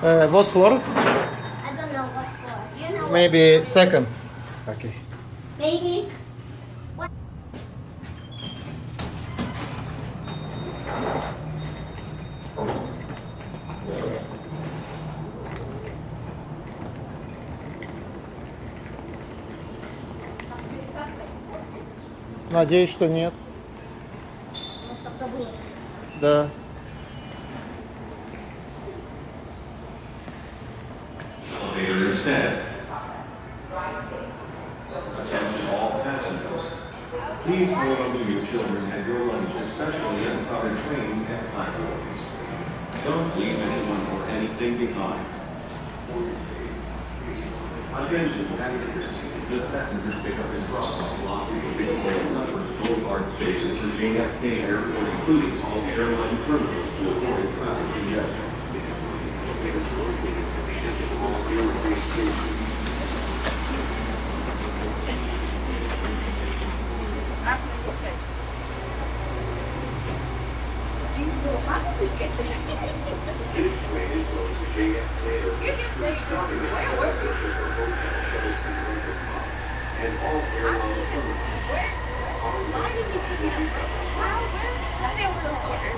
What floor? I don't know what for. You know Maybe second. Okay. Maybe. Надеюсь, что нет. Да. Elevator instead. Attention all passengers. Please hold on to your children and your luggage, especially on crowded trains and platforms. Don't leave anyone or anything behind. Attention passengers. The passengers pickup and drop-off block is available at Leopard Boulevard Station for JFK Airport, including all airline terminals to avoid traffic congestion. That's what you said. Do you know how did we get to that? Seriously, where was it? And all airline terminals. Where? Why did we take it up? How? Where? I think it was some sort of.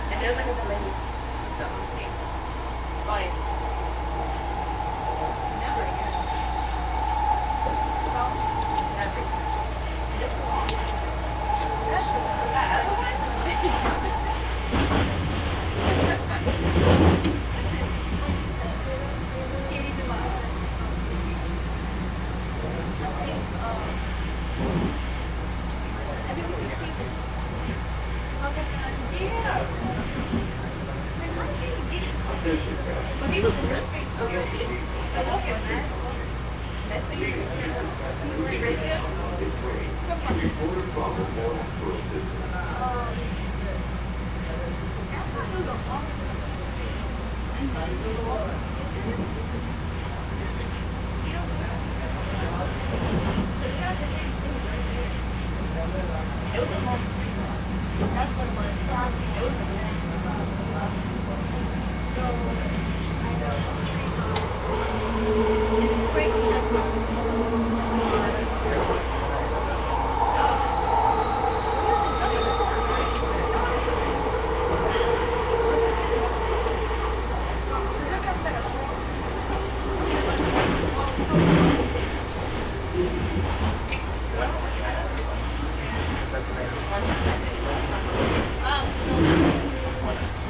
And there's like a delay. Like, never again. Well, never. This is long. That's so that other one. Can't even lie. I think we can see this. I was like, yeah. How did you get it? But he was looking. I walk in that. That's the year. You were ready to talk about this. I thought it was a long it was a long tree. That's what it was. So it was a long so I got a tree and quick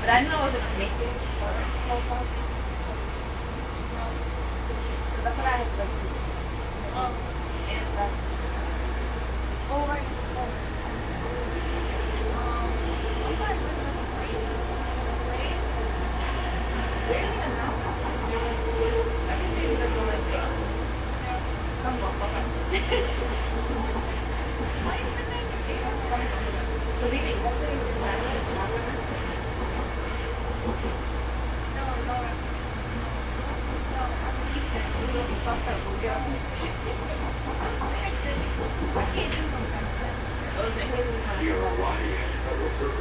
but I know I was gonna make this for because I thought I had to go to and stuff. Oh right.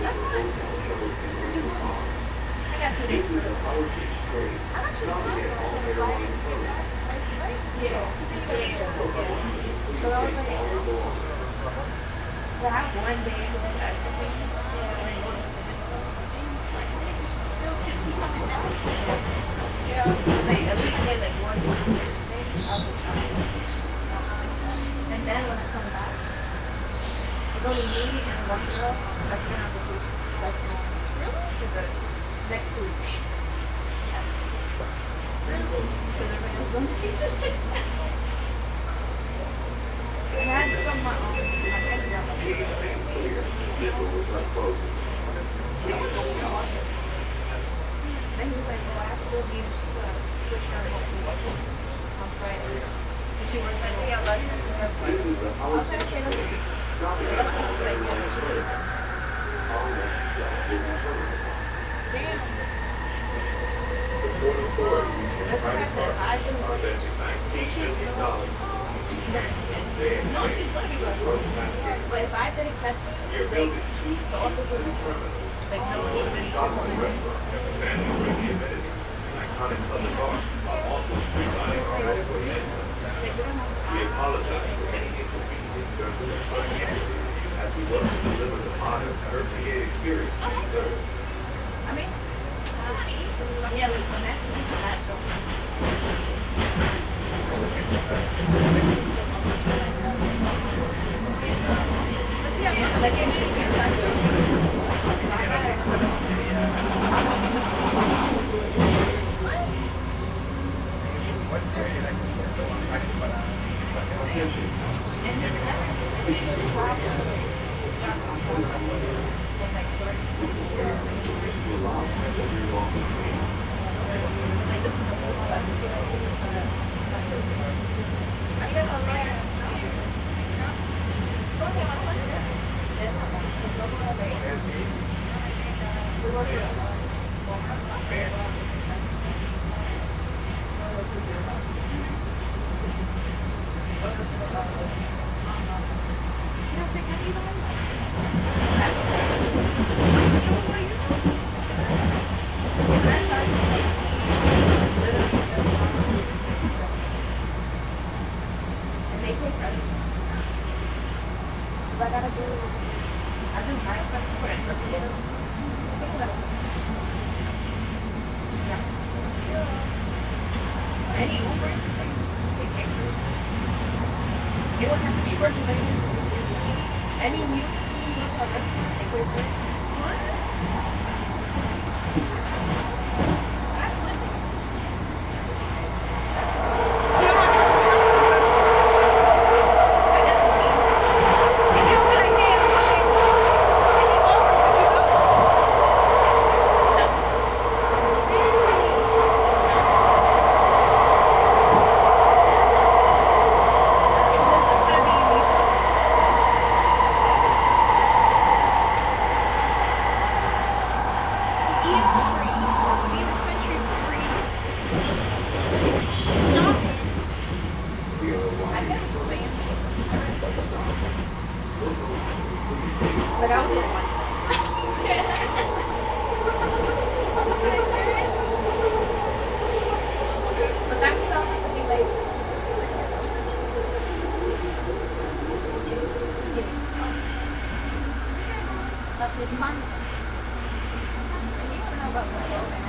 That's fine. I got 2 days to go. I'm actually going to fly and get back. Right? Yeah. So I was like, so I have 1 day to look at everything. Still tipsy coming back. Yeah. Like, at least I get like 1 day. I'll be trying. And then when I come back, it's only me and 1 girl that's been on vacation. That's me. Really? For the next 2 weeks. Yes. Really? Because everybody's on vacation. And I had to show my own too. Like, I got my then he was like, well, I have to go be switch her on Friday. And she works like, I was like, okay, let me see. Let's see. She's like, yeah, she was like, Damn. that's the fact that I didn't work. No, she's lucky about it. But if I didn't catch it, like, the office would be like, no one would have been doing something. We apologize for any inconvenience during this broadcast, as we work to deliver the modern, early experience. I mean, yeah, we connect with that. Let's see how like any Ubers, it would have to be working like any new hotel restaurant, they wait for it. What? That's living. You don't want this system? I guess it's easy. If you don't get a name, fine. If you offer, would you go? No. Really? Because it's just gonna be music. Eat it for free. See the country for free. Stop it. I get what you're saying. But I'll do it once. Just for experience. But that means I'll have to be late. That's what's fun. You don't know about myself, man.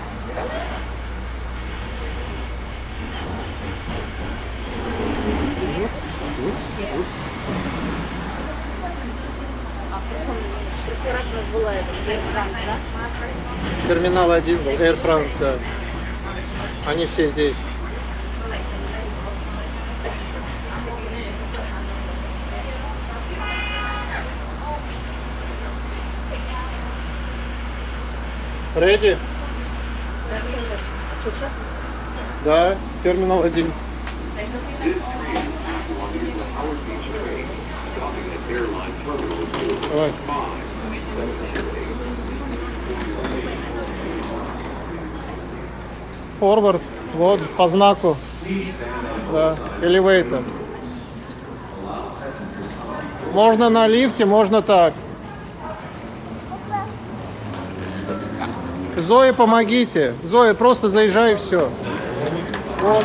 Терминал 1 был, Air France, да. Они все здесь. Ready? Да, терминал 1. This train belonging to the Howard Beach train, stopping at airline terminal Давай. 5. Forward, вот по знаку. Да, elevator. Можно на лифте, можно так. Зоя, помогите. Зоя, просто заезжай и все. Вот.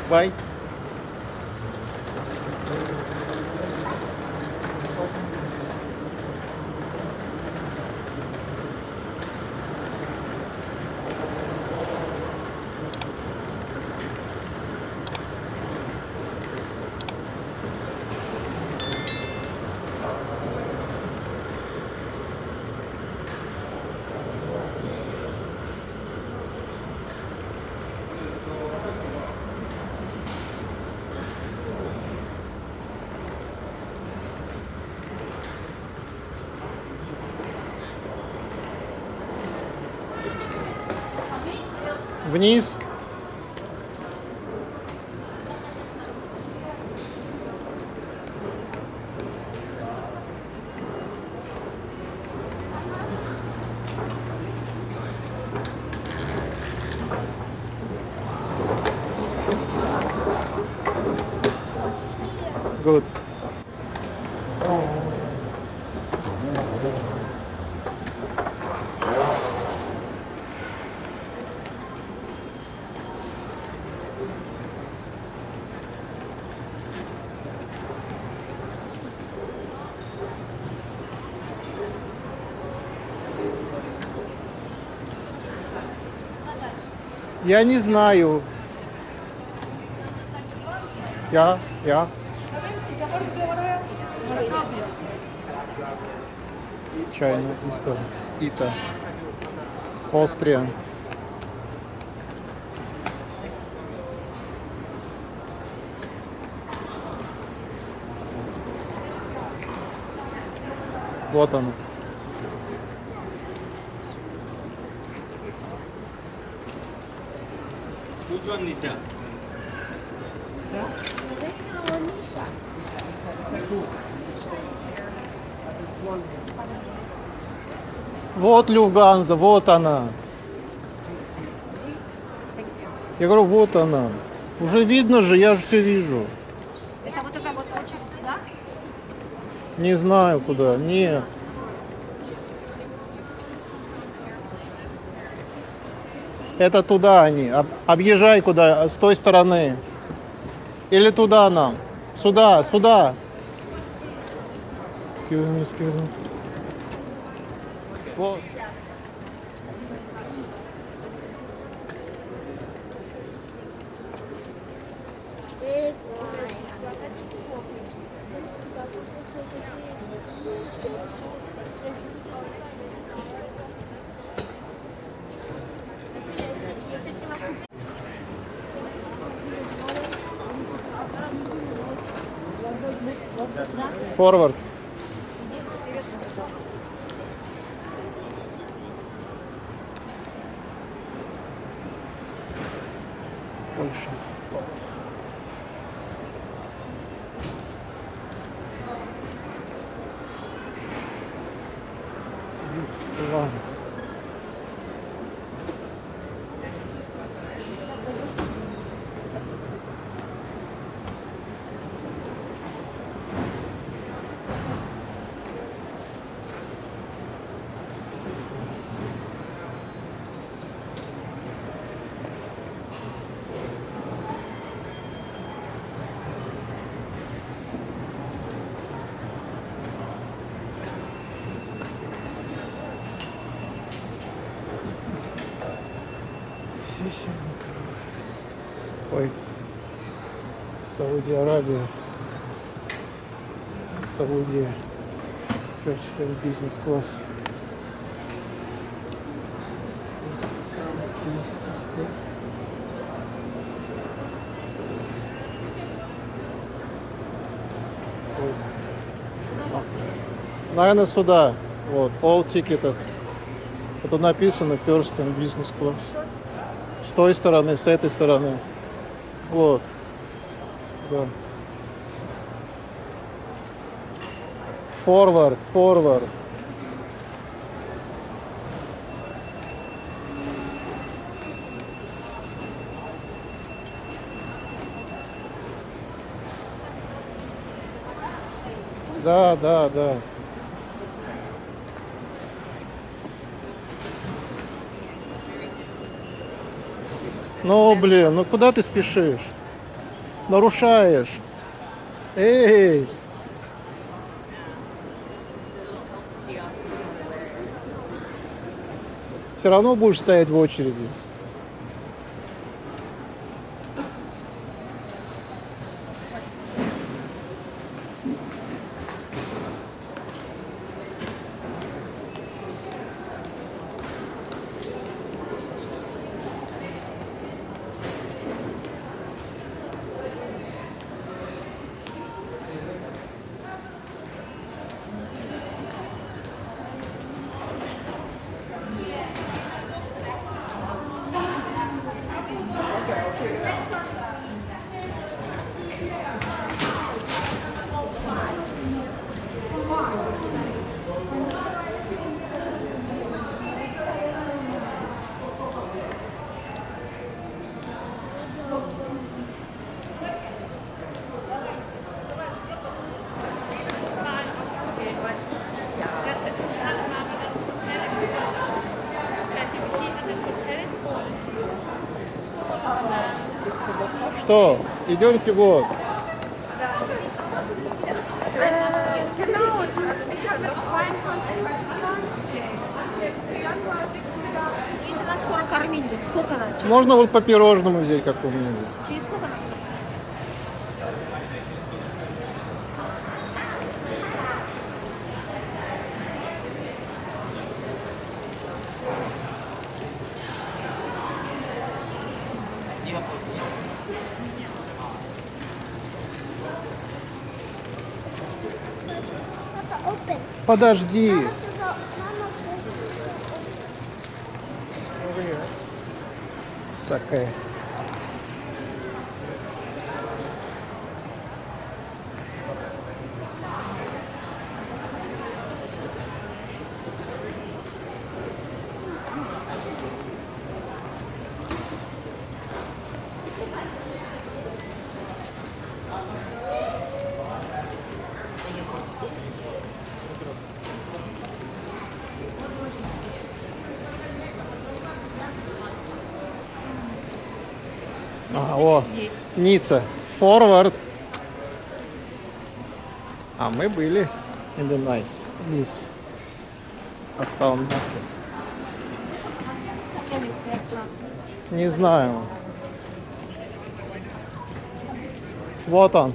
Bye. Вниз. good. Я не знаю. Я. Чайное место. Ита. Австрия. Вот оно. Which one, Nisha? Вот Люфганза, вот она. Я говорю, вот она. Уже видно же, я же все вижу. Это вот это вот очень, да? Не знаю куда. Нет. Это туда они. Объезжай куда, с той стороны. Или туда нам. Сюда, сюда. Excuse me. Вот. Big Forward. Больше. Ладно. Священник. Ой. Саудия Аравия. Саудия. First business class. Ой. Наверное, сюда. Вот, all ticket. Это написано first and business class. С той стороны, с этой стороны. Вот. Да. Forward, forward. Да, да, да. Ну, блин, ну куда ты спешишь? Нарушаешь. Эй! Все равно будешь стоять в очереди. Что? Идемте вот. Genau, ich habe mit 22 angefangen. Jetzt Januar nächstes Jahr. Если нас скоро кормить будет, сколько надо? Можно вот по пирожному взять какому-нибудь? Через сколько нас? Papa, open. Подожди. Mama says Сакэ. О, Ницца. Forward. А мы были in the nice. Низ. Не знаю. Вот он.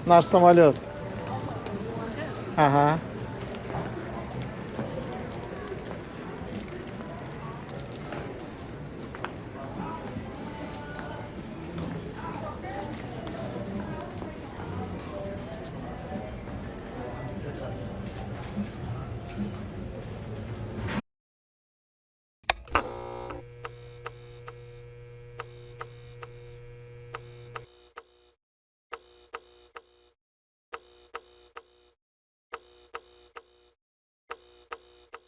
Наш самолет. Ага.